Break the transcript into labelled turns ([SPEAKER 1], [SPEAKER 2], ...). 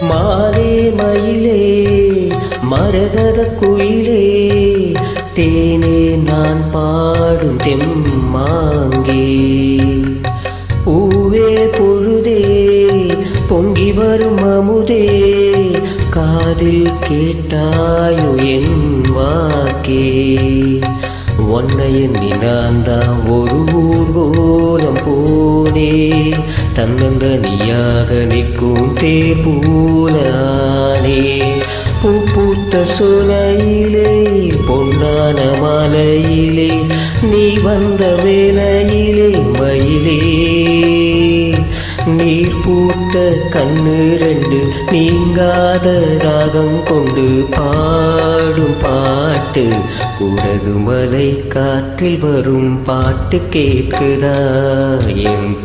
[SPEAKER 1] மாலே மயிலே மரகத குயிலே தேனே நான் பாடும் தெம்மாங்கே பூவே பொழுதே பொங்கி வரும் அமுதே காதில் கேட்டாயோ என் வாக்கே ஒன்னை எண்ணி நான் தான் ஒரு ஊர்கோலம் போனே தன்னந்தனியாக நிற்கும் தேர்பூலானே பூத்த சோலையிலே பொன்னான மாலையிலே நீ வந்த வேலையிலே மயிலே நீர் பூத்த கண்ணு ரெண்டு நீங்காத ராகம் கொண்டு பாடும் பாட்டு குடகு மலை காற்றில் வரும் பாட்டு கேட்குதா என்